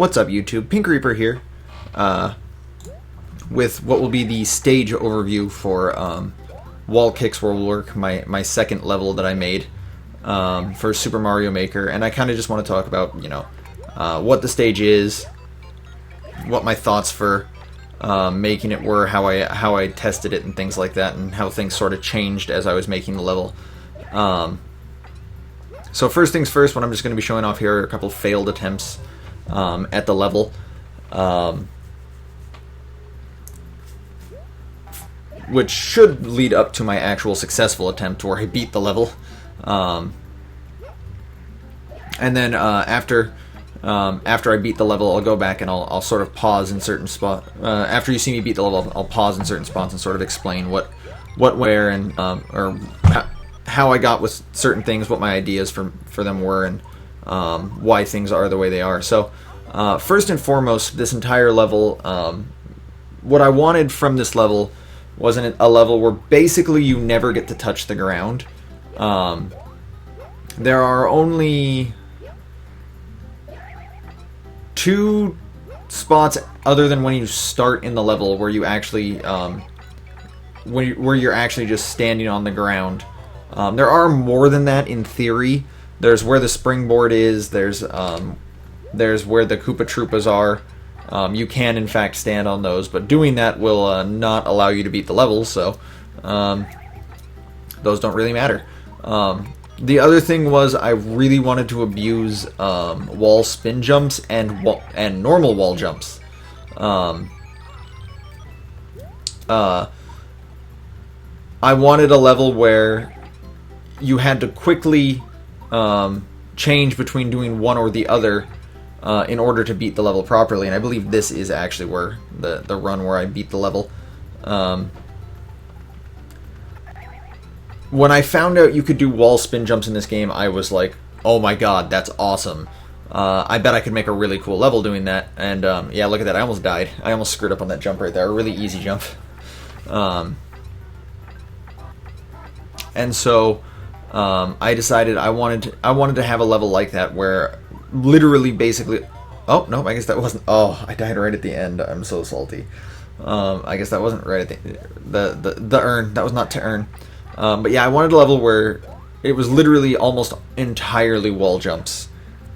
What's up, YouTube? Pink Reaper here, with what will be the stage overview for Wall Kicks World Work, my second level that I made for Super Mario Maker, and I kind of just want to talk about, what the stage is, what my thoughts for making it were, how I tested it and things like that, and how things sort of changed as I was making the level. So first things first, what I'm just going to be showing off here are a couple failed attempts at the level, which should lead up to my actual successful attempt where I beat the level. And then after I beat the level, I'll go back and I'll sort of pause in certain spots. After you see me beat the level, I'll pause in certain spots and sort of explain what, where, and or how I got with certain things, what my ideas for them were, and why things are the way they are. So first and foremost, this entire level, what I wanted from this level wasn't a level where basically you never get to touch the ground. There are only two spots other than when you start in the level where you actually where you're actually just standing on the ground. There are more than that in theory. There's where the springboard is. There's where the Koopa Troopas are. You can in fact stand on those, but doing that will not allow you to beat the level, so those don't really matter. The other thing was I really wanted to abuse wall spin jumps and normal wall jumps. I wanted a level where you had to quickly change between doing one or the other in order to beat the level properly, and I believe this is actually where the run where I beat the level. When I found out you could do wall spin jumps in this game, I was like, oh my god, that's awesome. I bet I could make a really cool level doing that, and yeah, look at that, I almost died. I almost screwed up on that jump right there, a really easy jump. And so I decided I wanted to have a level like that where literally basically, oh no, I guess that wasn't, oh, I died right at the end. I'm so salty. I guess that wasn't right at the urn. That was not to earn. But yeah, I wanted a level where it was literally almost entirely wall jumps.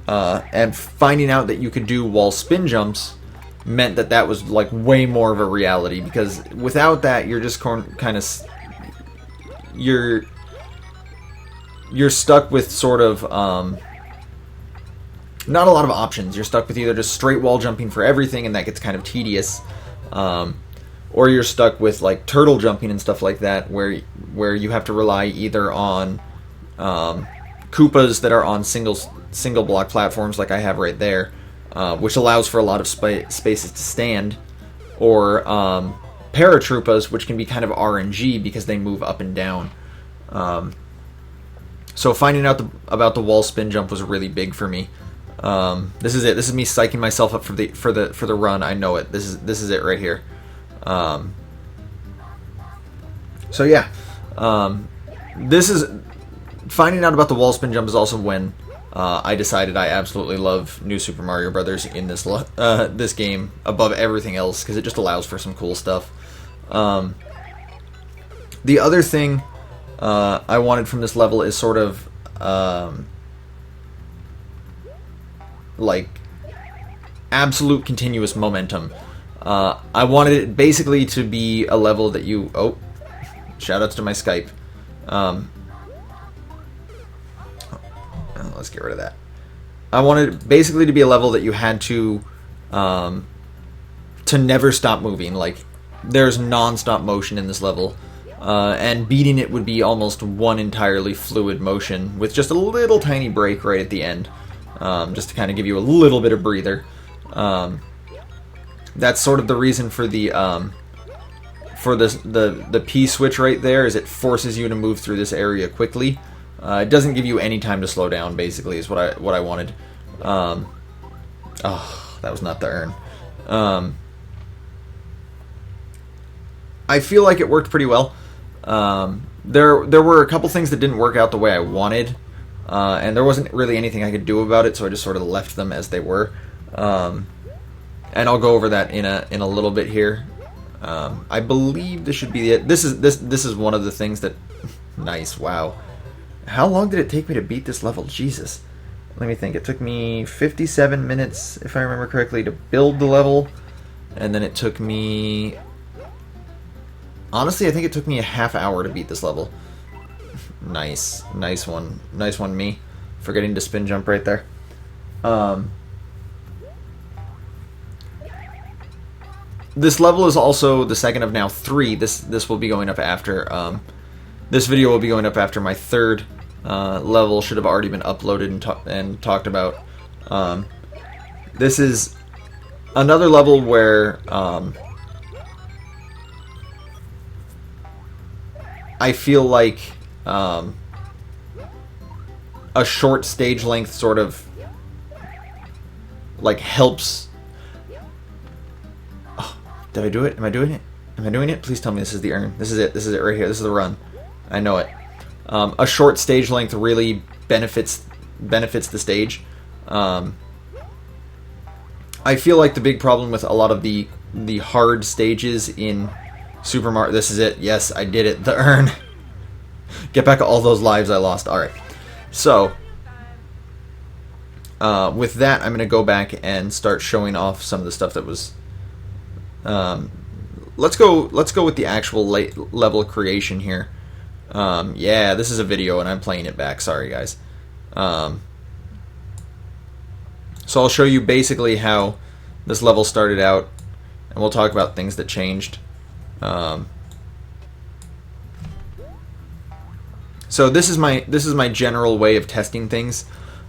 And finding out that you could do wall spin jumps meant that was like way more of a reality, because without that you're just kind of you're stuck with sort of not a lot of options. You're stuck with either just straight wall jumping for everything, and that gets kind of tedious, or you're stuck with like turtle jumping and stuff like that, where you have to rely either on Koopas that are on single block platforms like I have right there, which allows for a lot of spaces to stand, or Paratroopas, which can be kind of RNG because they move up and down. So finding out about the wall spin jump was really big for me. This is it. This is me psyching myself up for the run. I know it. This is it right here. So yeah, this is finding out about the wall spin jump is also when I decided I absolutely love New Super Mario Brothers in this this game above everything else, because it just allows for some cool stuff. The other thing I wanted from this level is sort of like absolute continuous momentum. I wanted it basically to be a level that you... Oh, shoutouts to my Skype. Let's get rid of that. I wanted it basically to be a level that you had to never stop moving. Like, there's non-stop motion in this level. And beating it would be almost one entirely fluid motion with just a little tiny break right at the end, just to kind of give you a little bit of breather. That's sort of the reason for the P switch right there, is it forces you to move through this area quickly. It doesn't give you any time to slow down, basically, is what I wanted. Oh, that was not the urn. I feel like it worked pretty well. There were a couple things that didn't work out the way I wanted, and there wasn't really anything I could do about it, so I just sort of left them as they were. and I'll go over that in a little bit here. I believe this should be it. This is one of the things that nice. Wow, how long did it take me to beat this level? Jesus, let me think. It took me 57 minutes, if I remember correctly, to build the level, and then it took me, honestly, I think it took me a half hour to beat this level. Nice one, me, forgetting to spin jump right there. This level is also the second of now 3. This will be going up after. This video will be going up after my third level. Should have already been uploaded and talked about. This is another level where I feel like a short stage length sort of like helps. Did I do it? Am I doing it? Am I doing it? Please tell me this is the urn. This is it. This is it right here. This is the run. I know it. A short stage length really benefits the stage. I feel like the big problem with a lot of the hard stages in Super Mario... This is it. Yes, I did it. The urn. Get back all those lives I lost. Alright. So, with that, I'm going to go back and start showing off some of the stuff that was... let's go with the actual level creation here. Yeah, this is a video and I'm playing it back. Sorry, guys. So I'll show you basically how this level started out, and we'll talk about things that changed. So this is my general way of testing things.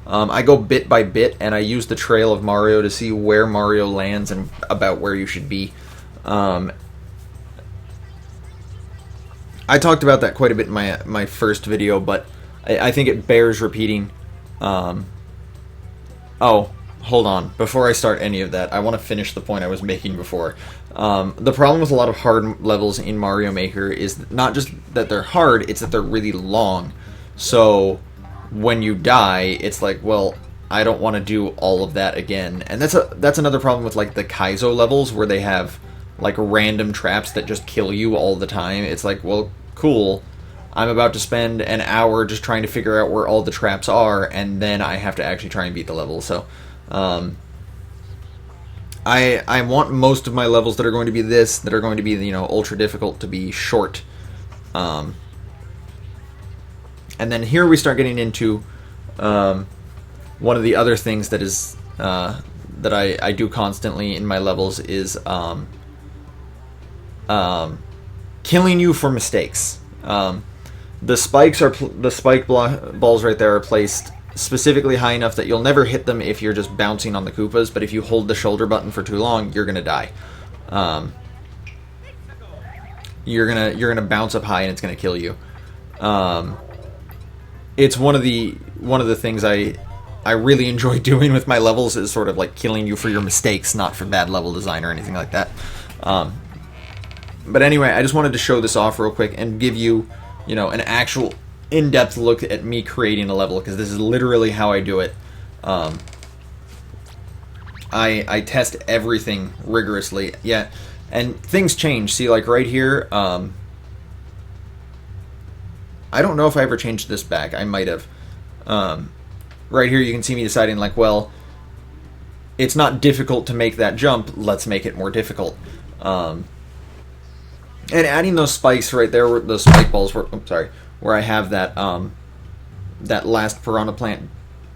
I go bit by bit, and I use the trail of Mario to see where Mario lands and about where you should be. I talked about that quite a bit in my first video, but I think it bears repeating. Oh, hold on. Before I start any of that, I want to finish the point I was making before. The problem with a lot of hard levels in Mario Maker is not just that they're hard, it's that they're really long. So when you die, it's like, well, I don't want to do all of that again. And that's another problem with like the Kaizo levels, where they have like random traps that just kill you all the time. It's like, well, cool. I'm about to spend an hour just trying to figure out where all the traps are, and then I have to actually try and beat the level. So, I want most of my levels that are going to be that are going to be, ultra difficult, to be short. And then here we start getting into one of the other things that is that I do constantly in my levels is killing you for mistakes. The spike balls right there are placed specifically high enough that you'll never hit them if you're just bouncing on the Koopas, but if you hold the shoulder button for too long, you're gonna die. You're gonna bounce up high and it's gonna kill you. It's one of the things I really enjoy doing with my levels, is sort of like killing you for your mistakes, not for bad level design or anything like that. But anyway, I just wanted to show this off real quick and give you, an actual in-depth look at me creating a level, because this is literally how I do it. I test everything rigorously. Yeah, and things change. See, like right here, I don't know if I ever changed this back. I might have. Right here you can see me deciding, like, well, it's not difficult to make that jump, let's make it more difficult. And adding those spikes right there, those spike balls, where I have that that last Piranha Plant,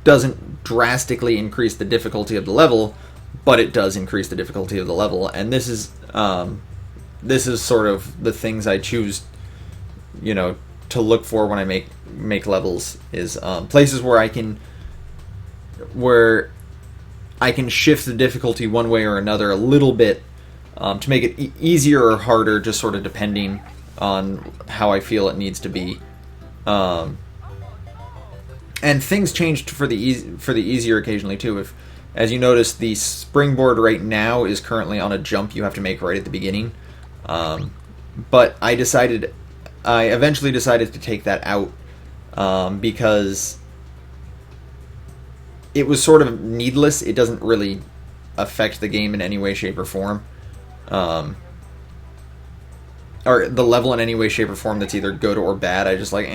doesn't drastically increase the difficulty of the level, but it does increase the difficulty of the level. And this is sort of the things I choose, to look for when I make levels, is places where I can shift the difficulty one way or another a little bit, to make it easier or harder, just sort of depending on how I feel it needs to be. And things changed for the easier occasionally too. If, as you notice, the springboard right now is currently on a jump you have to make right at the beginning. But I eventually decided to take that out, because it was sort of needless. It doesn't really affect the game in any way, shape, or form. Or the level in any way, shape, or form that's either good or bad. I just like,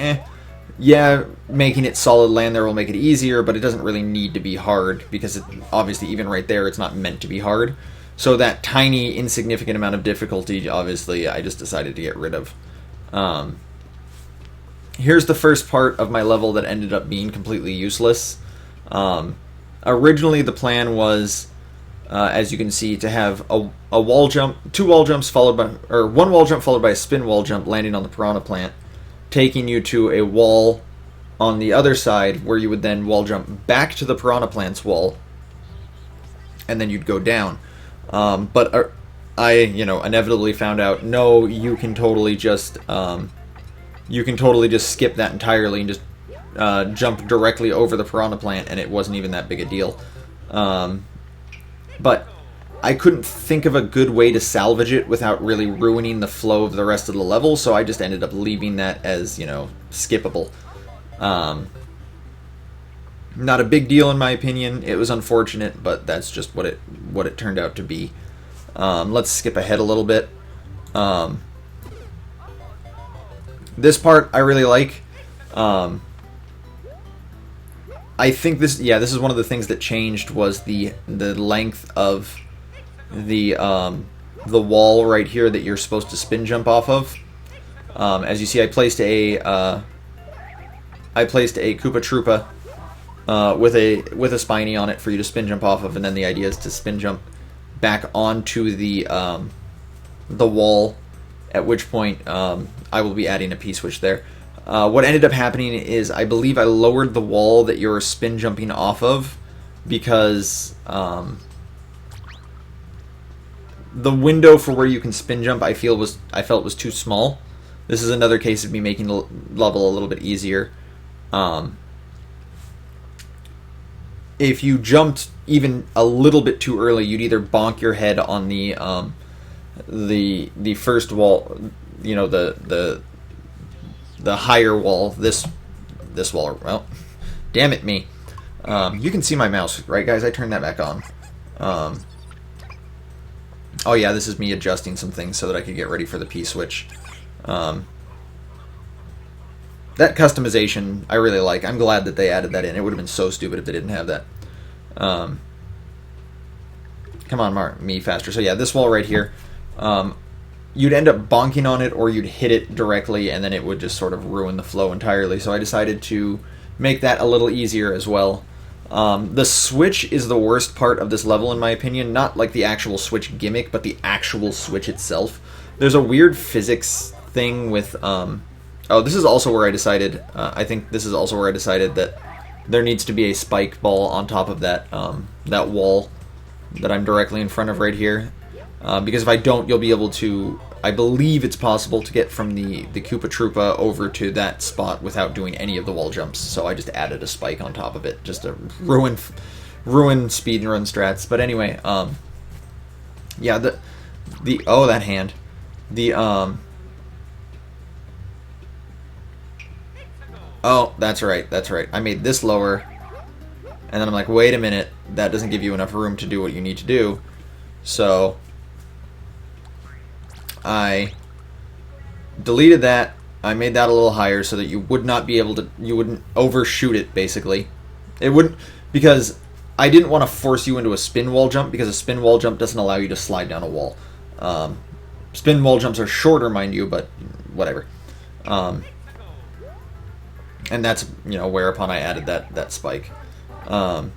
yeah, making it solid land there will make it easier, but it doesn't really need to be hard, because obviously even right there it's not meant to be hard. So that tiny, insignificant amount of difficulty, obviously, I just decided to get rid of. Here's the first part of my level that ended up being completely useless. Originally the plan was, as you can see, to have a wall jump, two wall jumps followed by, or one wall jump followed by a spin wall jump landing on the piranha plant, taking you to a wall on the other side where you would then wall jump back to the piranha plant's wall, and then you'd go down. But I, inevitably found out, no, you can totally just skip that entirely and just jump directly over the piranha plant, and it wasn't even that big a deal. But I couldn't think of a good way to salvage it without really ruining the flow of the rest of the level, so I just ended up leaving that as, skippable. Not a big deal in my opinion. It was unfortunate, but that's just what it turned out to be. Let's skip ahead a little bit. This part I really like. I think this is one of the things that changed, was the length of the wall right here that you're supposed to spin jump off of. As you see, I placed a Koopa Troopa with a Spiny on it for you to spin jump off of, and then the idea is to spin jump back onto the wall, at which point I will be adding a P-switch there. What ended up happening is, I believe I lowered the wall that you're spin jumping off of, because the window for where you can spin jump I felt was too small. This is another case of me making the level a little bit easier. If you jumped even a little bit too early, you'd either bonk your head on the first wall, the higher wall, this wall. Well, damn it me. You can see my mouse, right, guys? I turned that back on. Oh yeah, this is me adjusting some things so that I could get ready for the P-switch. That customization I really like. I'm glad that they added that in. It would have been so stupid if they didn't have that. Come on, me faster. So yeah, this wall right here, you'd end up bonking on it, or you'd hit it directly, and then it would just sort of ruin the flow entirely. So I decided to make that a little easier as well. The switch is the worst part of this level, in my opinion. Not like the actual switch gimmick, but the actual switch itself. There's a weird physics thing with... this is also where I decided... I think this is also where I decided that there needs to be a spike ball on top of that that wall that I'm directly in front of right here. Because if I don't, you'll be able to... I believe it's possible to get from the Koopa Troopa over to that spot without doing any of the wall jumps. So I just added a spike on top of it, just to ruin speedrun strats. But anyway, yeah, that hand. Oh, that's right. I made this lower, and then I'm like, wait a minute, that doesn't give you enough room to do what you need to do. So I deleted that. I made that a little higher so that you would not be able to, you wouldn't overshoot it, basically. It wouldn't, because I didn't want to force you into a spin wall jump, because a spin wall jump doesn't allow you to slide down a wall. Spin wall jumps are shorter, mind you, but whatever. And that's, whereupon I added that spike. Now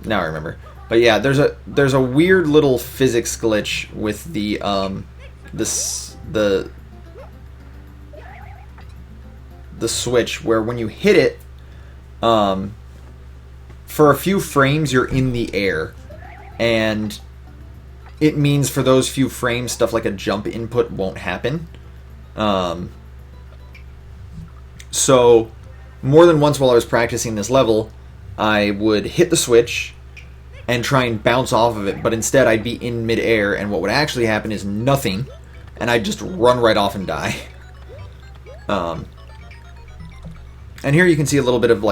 I remember. But yeah, there's a weird little physics glitch with the switch, where when you hit it, for a few frames you're in the air, and it means for those few frames stuff like a jump input won't happen. So more than once while I was practicing this level, I would hit the switch and try and bounce off of it, but instead I'd be in midair, and what would actually happen is nothing, and I'd just run right off and die. And here you can see a little bit of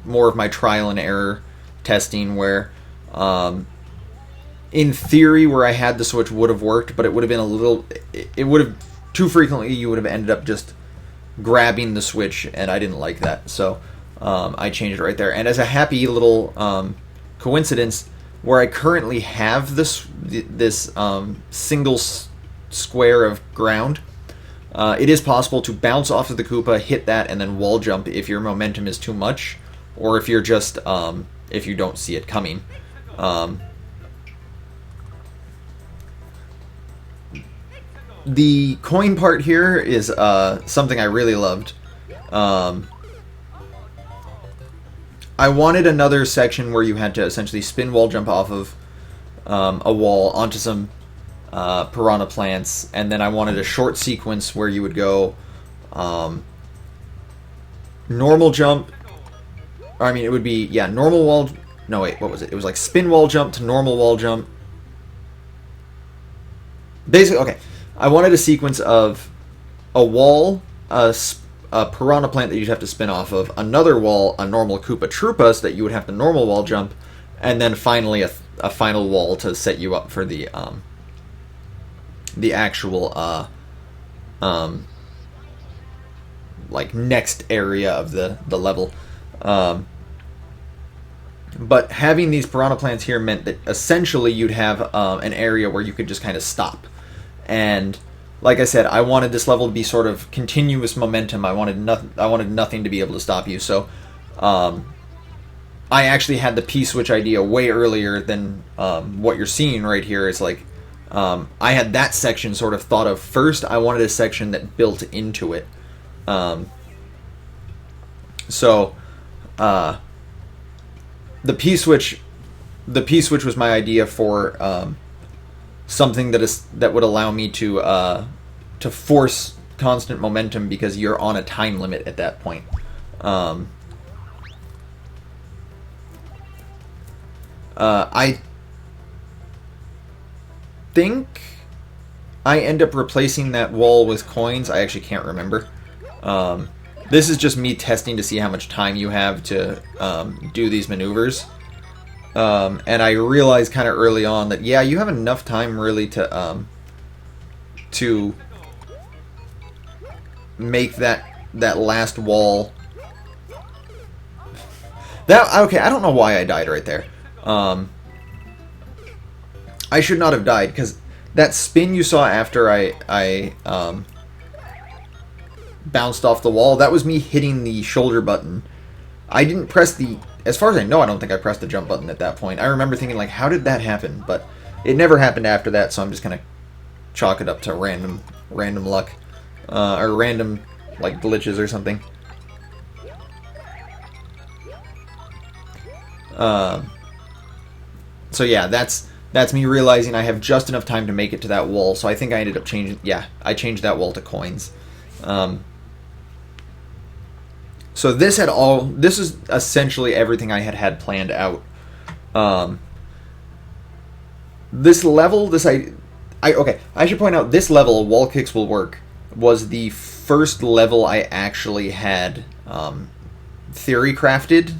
more of my trial and error testing, where in theory, where I had the switch would have worked, but it would have been a little... It would have... Too frequently, you would have ended up just grabbing the switch, and I didn't like that. So I changed it right there. And as a happy little coincidence, where I currently have this single square of ground, it is possible to bounce off of the Koopa, hit that, and then wall jump if your momentum is too much, or if you're just if you don't see it coming. The coin part here is something I really loved. I wanted another section where you had to essentially spin wall jump off of a wall onto some piranha plants, and then I wanted a short sequence where you would go normal jump. Or, I mean, it would be, yeah, normal wall... No, wait, what was it? It was like spin wall jump to normal wall jump. Basically, okay. I wanted a sequence of a wall, a piranha plant that you'd have to spin off of, another wall, a normal Koopa Troopa, so that you would have to normal wall jump, and then finally a final wall to set you up for the actual like next area of the level. But having these piranha plants here meant that essentially you'd have an area where you could just kind of stop. And like I said, I wanted this level to be sort of continuous momentum. I wanted nothing to be able to stop you. So I actually had the P-switch idea way earlier than what you're seeing right here. It's like I had that section sort of thought of first. I wanted a section that built into it. So the P-switch was my idea for something that would allow me to force constant momentum, because you're on a time limit at that point. I think I end up replacing that wall with coins. I actually can't remember. This is just me testing to see how much time you have to do these maneuvers. And I realized kind of early on that, yeah, you have enough time really to make that last wall. Okay, I don't know why I died right there. I should not have died, because that spin you saw after I bounced off the wall, that was me hitting the shoulder button. I didn't press as far as I know, I don't think I pressed the jump button at that point. I remember thinking, like, how did that happen? But it never happened after that, so I'm just gonna chalk it up to random luck. Or random, like, glitches or something. So yeah, that's me realizing I have just enough time to make it to that wall, so I think I ended up changing... Yeah, I changed that wall to coins. So this is essentially everything I had planned out. This level, okay, I should point out, this level, Wall Kicks Will Work, was the first level I actually had theory crafted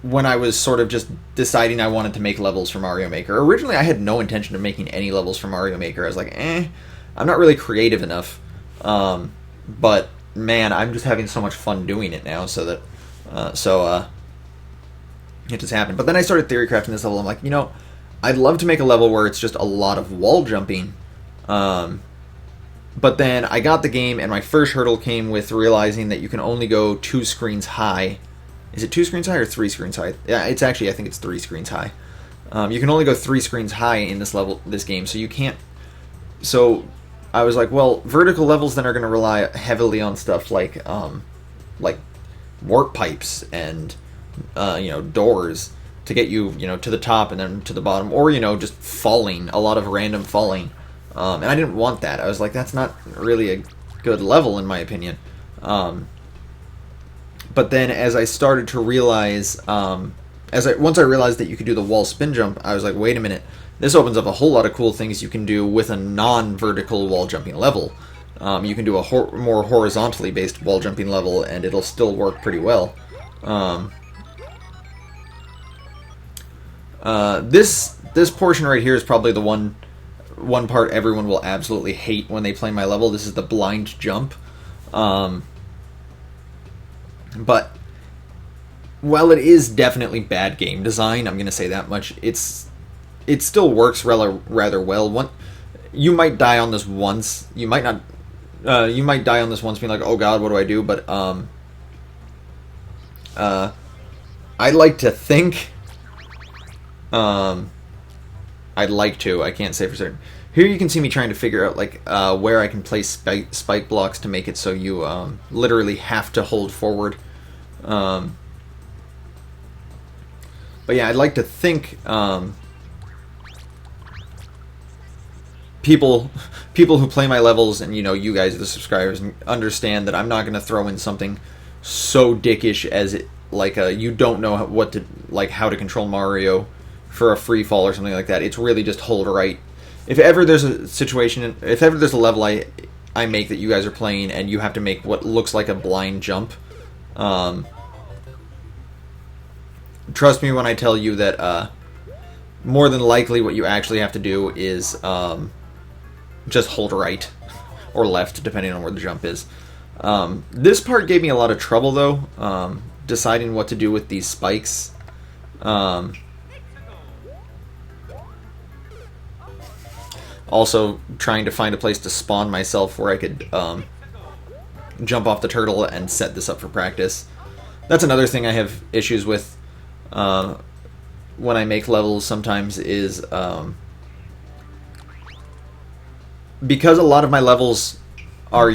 when I was sort of just deciding I wanted to make levels for Mario Maker. Originally, I had no intention of making any levels for Mario Maker. I was like, I'm not really creative enough. But man, I'm just having so much fun doing it now, so that it just happened. But then I started theory crafting this level. I'm like, I'd love to make a level where it's just a lot of wall jumping. But then I got the game, and my first hurdle came with realizing that you can only go 2 screens high. Is it 2 screens high or 3 screens high? Yeah, I think it's 3 screens high. You can only go 3 screens high in this game, so you can't... So I was like, well, vertical levels then are going to rely heavily on stuff like warp pipes and doors to get you to the top and then to the bottom, or just falling, a lot of random falling, and I didn't want that. I was like, that's not really a good level in my opinion. But then as I started to realize, once I realized that you could do the wall spin jump, I was like, wait a minute. This opens up a whole lot of cool things you can do with a non-vertical wall jumping level. You can do a more horizontally based wall jumping level, and it'll still work pretty well. This portion right here is probably the one part everyone will absolutely hate when they play my level. This is the blind jump. But while it is definitely bad game design, I'm going to say that much, it still works rather well. You might die on this once. You might not. You might die on this once, being like, "Oh God, what do I do?" But I like to think. I'd like to. I can't say for certain. Here you can see me trying to figure out like where I can place spike blocks to make it so you literally have to hold forward. But yeah, I'd like to think people who play my levels, and you guys, the subscribers, understand that I'm not going to throw in something so dickish as it, like you don't know how to control Mario for a free fall or something like that. It's really just hold right. If ever there's a situation, if ever there's a level I make that you guys are playing and you have to make what looks like a blind jump, trust me when I tell you that more than likely what you actually have to do is just hold right or left, depending on where the jump is. This part gave me a lot of trouble, though, deciding what to do with these spikes. Also, trying to find a place to spawn myself where I could jump off the turtle and set this up for practice. That's another thing I have issues with when I make levels sometimes is because a lot of my levels are,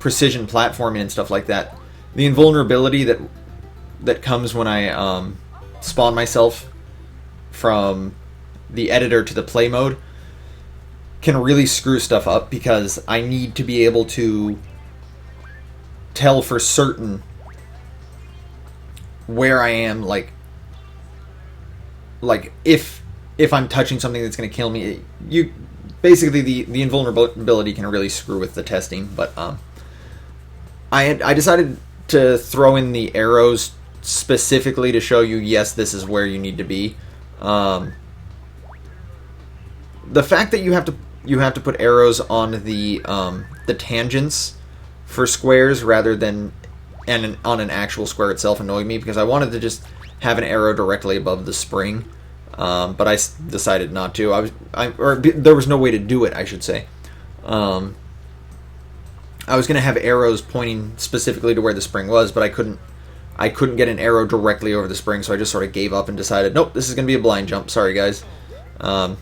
precision platforming and stuff like that. The invulnerability that comes when I spawn myself from the editor to the play mode can really screw stuff up, because I need to be able to tell for certain where I am, like if I'm touching something that's going to kill me. Basically the invulnerability can really screw with the testing. But I decided to throw in the arrows specifically to show you, yes, this is where you need to be. The fact that you have to put arrows on the tangents for squares rather than on an actual square itself annoyed me, because I wanted to just have an arrow directly above the spring, but I decided not to. There was no way to do it, I should say. I was going to have arrows pointing specifically to where the spring was, but I couldn't get an arrow directly over the spring, so I just sort of gave up and decided, nope, this is going to be a blind jump. Sorry, guys. I'm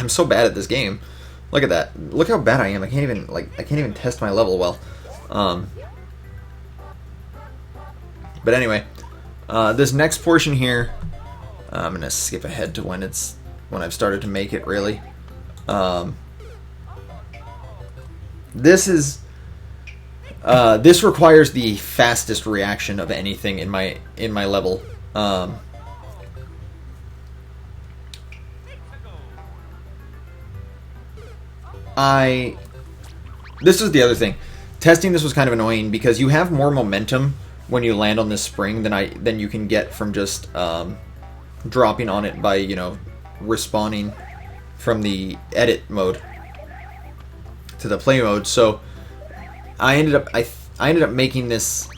so bad at this game. Look at that. Look how bad I am. I can't even test my level well. But anyway, this next portion here, I'm gonna skip ahead to when I've started to make it, really. This requires the fastest reaction of anything in my level. This is the other thing. Testing this was kind of annoying because you have more momentum when you land on this spring than you can get from just dropping on it by, respawning from the edit mode to the play mode. So I ended up making this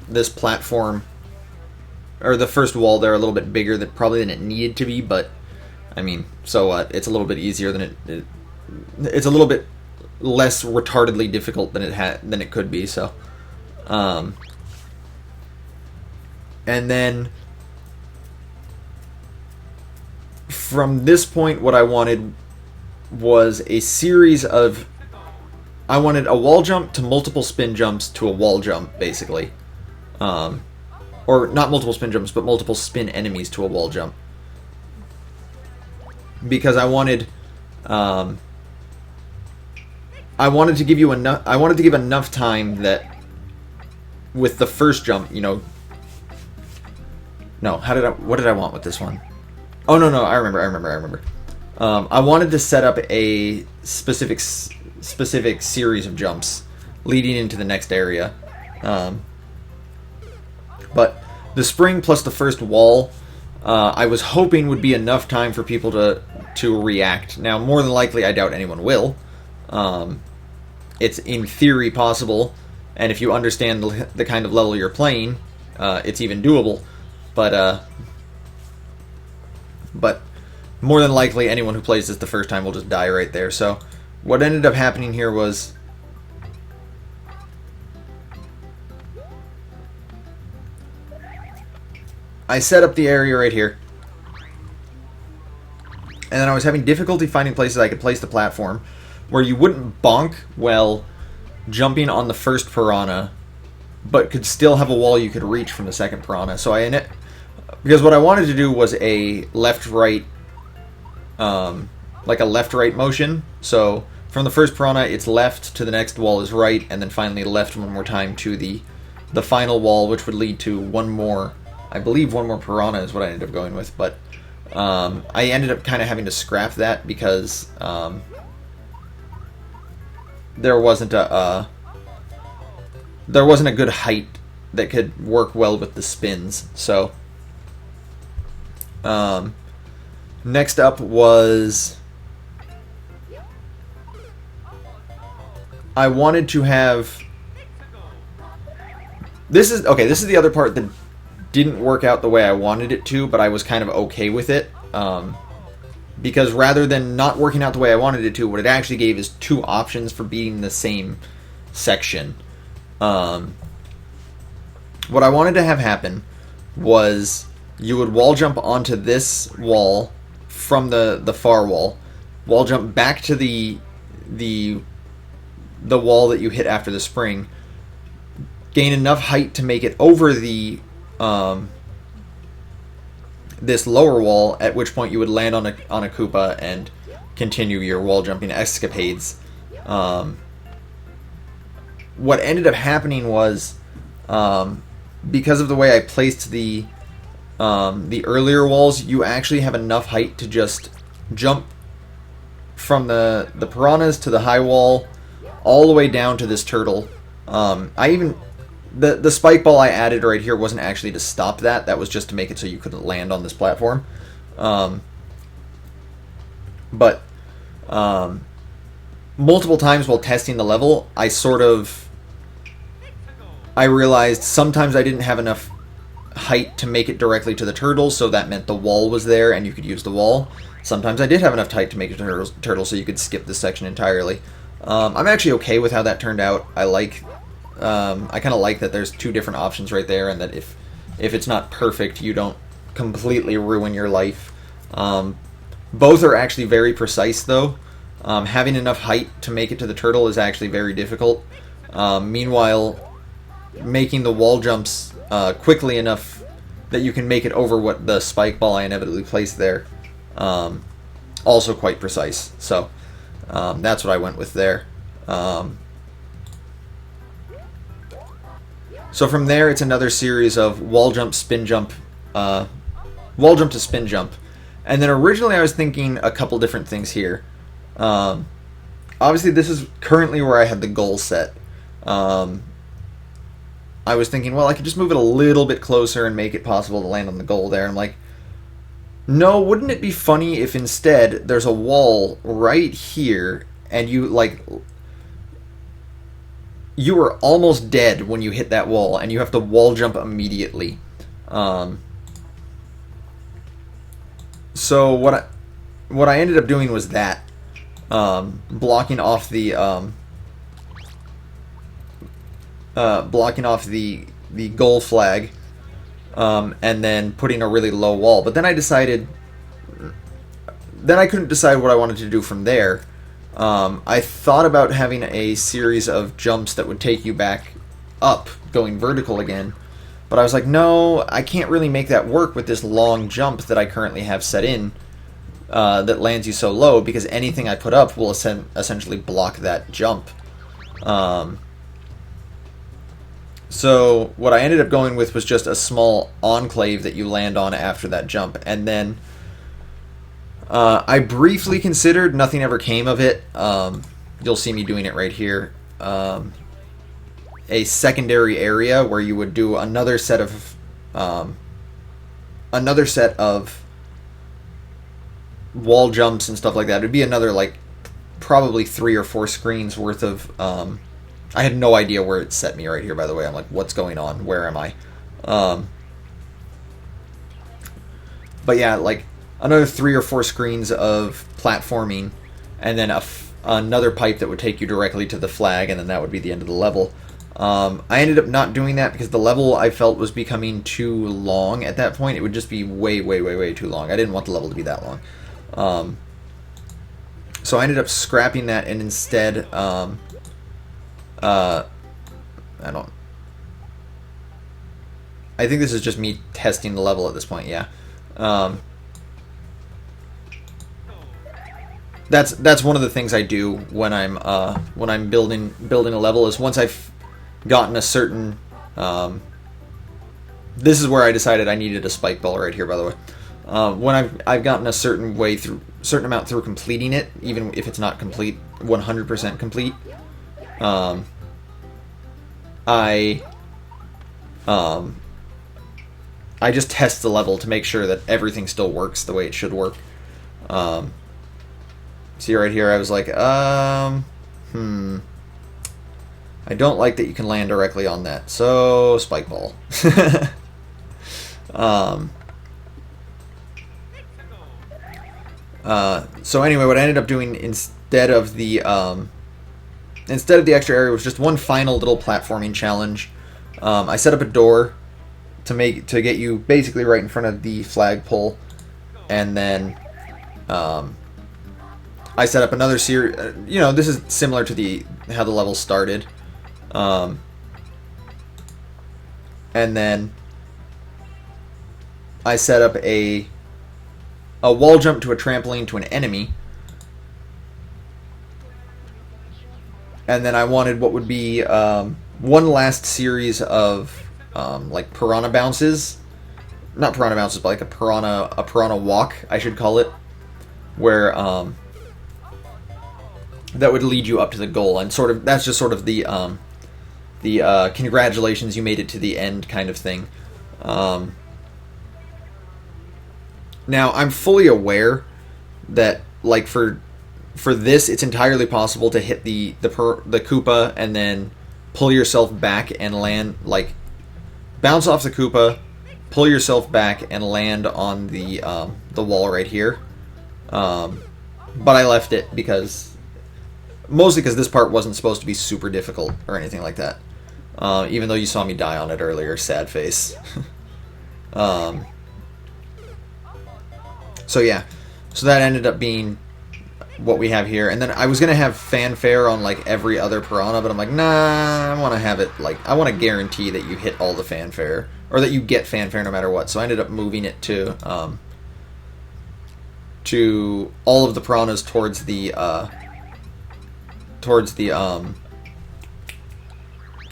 this platform, or the first wall there, a little bit bigger than it needed to be, but I mean, so what? It's a little bit easier than it's a little bit less retardedly difficult than it could be. So, and then from this point, what I wanted was a series of. I wanted a wall jump to multiple spin jumps to a wall jump, basically, or not multiple spin jumps, but multiple spin enemies to a wall jump. Because I wanted to give you enough. I wanted to give enough time that with the first jump, No, what did I want with this one? Oh no, I remember. I wanted to set up a specific series of jumps leading into the next area, but the spring plus the first wall, I was hoping would be enough time for people to react. Now, more than likely, I doubt anyone will. It's in theory possible, and if you understand the kind of level you're playing, it's even doable. But more than likely, anyone who plays this the first time will just die right there. So what ended up happening here was I set up the area right here, and then I was having difficulty finding places I could place the platform where you wouldn't bonk while jumping on the first piranha, but could still have a wall you could reach from the second piranha. So because what I wanted to do was a left-right, like a left-right motion. So from the first piranha, it's left to the next wall is right, and then finally left one more time to the final wall, which would lead to one more. I believe one more piranha is what I ended up going with, but I ended up kind of having to scrap that because there wasn't a good height that could work well with the spins. So next up was I wanted to have this is the other part that didn't work out the way I wanted it to, but I was kind of okay with it. Because rather than not working out the way I wanted it to, what it actually gave is two options for beating the same section. What I wanted to have happen was you would wall jump onto this wall from the far wall jump back to the wall that you hit after the spring, gain enough height to make it over the this lower wall, at which point you would land on a Koopa and continue your wall jumping escapades. What ended up happening was, because of the way I placed the earlier walls, you actually have enough height to just jump from the piranhas to the high wall, all the way down to this turtle. The spike ball I added right here wasn't actually to stop that. That was just to make it so you couldn't land on this platform. But multiple times while testing the level, I realized sometimes I didn't have enough height to make it directly to the turtle, so that meant the wall was there and you could use the wall. Sometimes I did have enough height to make it to the turtle, so you could skip this section entirely. I'm actually okay with how that turned out. I kind of like that there's two different options right there, and that if it's not perfect, you don't completely ruin your life. Both are actually very precise, though. Having enough height to make it to the turtle is actually very difficult. Meanwhile, making the wall jumps quickly enough that you can make it over what the spike ball I inevitably placed there, also quite precise. So that's what I went with there. So from there, it's another series of wall jump, spin jump, wall jump to spin jump. And then originally I was thinking a couple different things here. Obviously, this is currently where I had the goal set. I was thinking, well, I could just move it a little bit closer and make it possible to land on the goal there. I'm like, no, wouldn't it be funny if instead there's a wall right here and you were almost dead when you hit that wall, and you have to wall jump immediately. So what I ended up doing was that, blocking off the goal flag, and then putting a really low wall. But then I couldn't decide what I wanted to do from there. I thought about having a series of jumps that would take you back up, going vertical again, but I was like, no, I can't really make that work with this long jump that I currently have set in, that lands you so low, because anything I put up will essentially block that jump. So what I ended up going with was just a small enclave that you land on after that jump, and then I briefly considered, nothing ever came of it, you'll see me doing it right here, a secondary area where you would do another set of another set of wall jumps and stuff like that. It'd be another, like, probably 3 or 4 screens worth of... I had no idea where it set me right here, by the way. I'm like, what's going on? Where am I? But yeah, like, another 3 or 4 screens of platforming, and then another pipe that would take you directly to the flag, and then that would be the end of the level. I ended up not doing that because the level I felt was becoming too long at that point. It would just be way, way, way, way too long. I didn't want the level to be that long. So I ended up scrapping that, and instead, I think this is just me testing the level at this point, yeah. That's one of the things I do when I'm building a level, is once I've gotten a certain this is where I decided I needed a spike ball right here, by the way. When I've gotten a certain amount through completing it, even if it's not complete, 100% complete, I just test the level to make sure that everything still works the way it should work. See right here, I was like, I don't like that you can land directly on that, so spike ball. So anyway, what I ended up doing instead of the extra area was just one final little platforming challenge. I set up a door to get you basically right in front of the flagpole, and then I set up another series. This is similar to how the level started, and then I set up a wall jump to a trampoline to an enemy, and then I wanted what would be one last series of like piranha bounces, not piranha bounces, but like a piranha walk, I should call it, where that would lead you up to the goal, and that's just sort of the congratulations, you made it to the end kind of thing. Now, I'm fully aware that, like, for this, it's entirely possible to hit the Koopa and then pull yourself back and land, like, bounce off the Koopa, pull yourself back and land on the wall right here. But I left it mostly because this part wasn't supposed to be super difficult or anything like that. Even though you saw me die on it earlier, sad face. So yeah, so that ended up being what we have here. And then I was going to have fanfare on like every other piranha, but I'm like, nah, I want to have it like, I want to guarantee that you hit all the fanfare, or that you get fanfare no matter what. So I ended up moving it to all of the piranhas towards the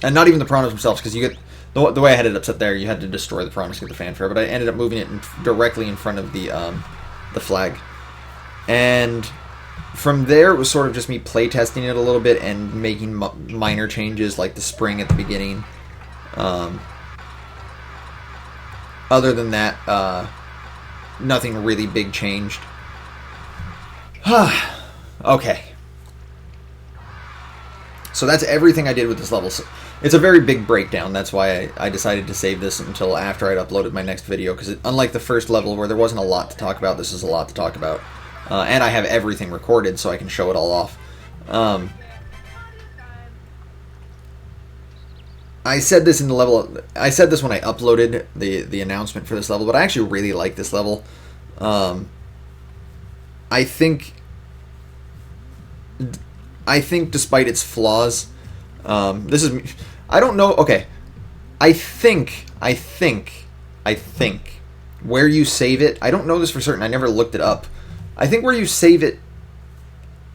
and not even the piranhas themselves, because you get the way I had it upset there, you had to destroy the piranhas to get the fanfare, but I ended up moving it directly in front of the flag. And from there, it was sort of just me playtesting it a little bit and making minor changes, like the spring at the beginning. Other than that, nothing really big changed. Okay. So that's everything I did with this level. So it's a very big breakdown. That's why I decided to save this until after I'd uploaded my next video, because unlike the first level where there wasn't a lot to talk about, this is a lot to talk about. And I have everything recorded so I can show it all off. I said this in the level. I said this when I uploaded the announcement for this level, but I actually really like this level. I think despite its flaws, this is, I don't know. Okay, I think where you save it, I don't know this for certain. I never looked it up. I think where you save it,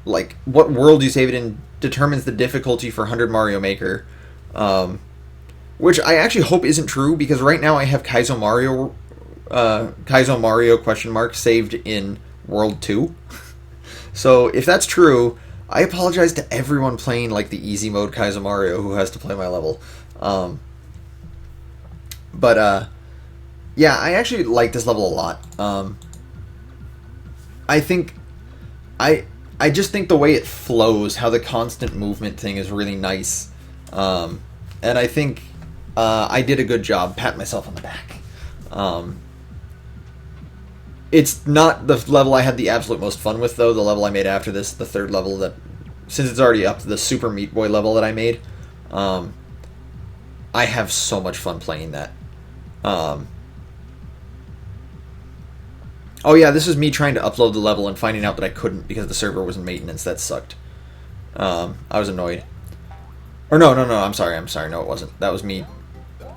like what world you save it in, determines the difficulty for 100 Mario Maker. Which I actually hope isn't true, because right now I have Kaizo Mario saved in World 2. So if that's true, I apologize to everyone playing like the easy mode Kaizo Mario who has to play my level. But yeah, I actually like this level a lot. I think I just think the way it flows, how the constant movement thing is really nice. And I think I did a good job. Pat myself on the back. It's not the level I had the absolute most fun with, though. The level I made after this, the third level, that since it's already up to the Super Meat Boy level that I made, I have so much fun playing that. Oh yeah, this is me trying to upload the level and finding out that I couldn't because the server was in maintenance. That sucked. I was annoyed. Or no, I'm sorry. No, it wasn't. That was me.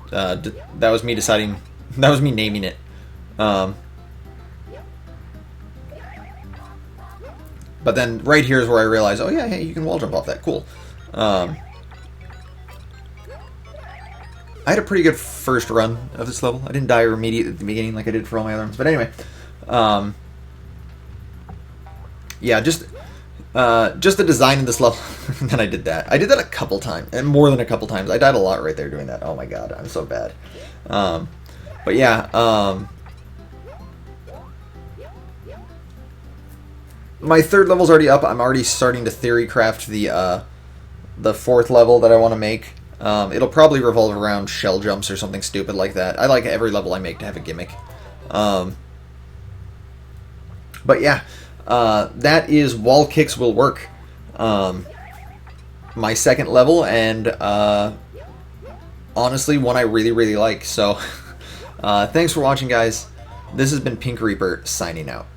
That was me deciding. That was me naming it. But then right here is where I realized, oh yeah, hey, you can wall jump off that. Cool. I had a pretty good first run of this level. I didn't die immediately at the beginning like I did for all my other ones. But anyway. Yeah, just the design of this level. And then I did that. I did that a couple times, and more than a couple times. I died a lot right there doing that. Oh my god, I'm so bad. But yeah, my third level's already up. I'm already starting to theory craft the fourth level that I want to make. It'll probably revolve around shell jumps or something stupid like that. I like every level I make to have a gimmick. But yeah, that is Wall Kicks Will Work. My second level, and honestly, one I really, really like. So, thanks for watching, guys. This has been Pink Reaper, signing out.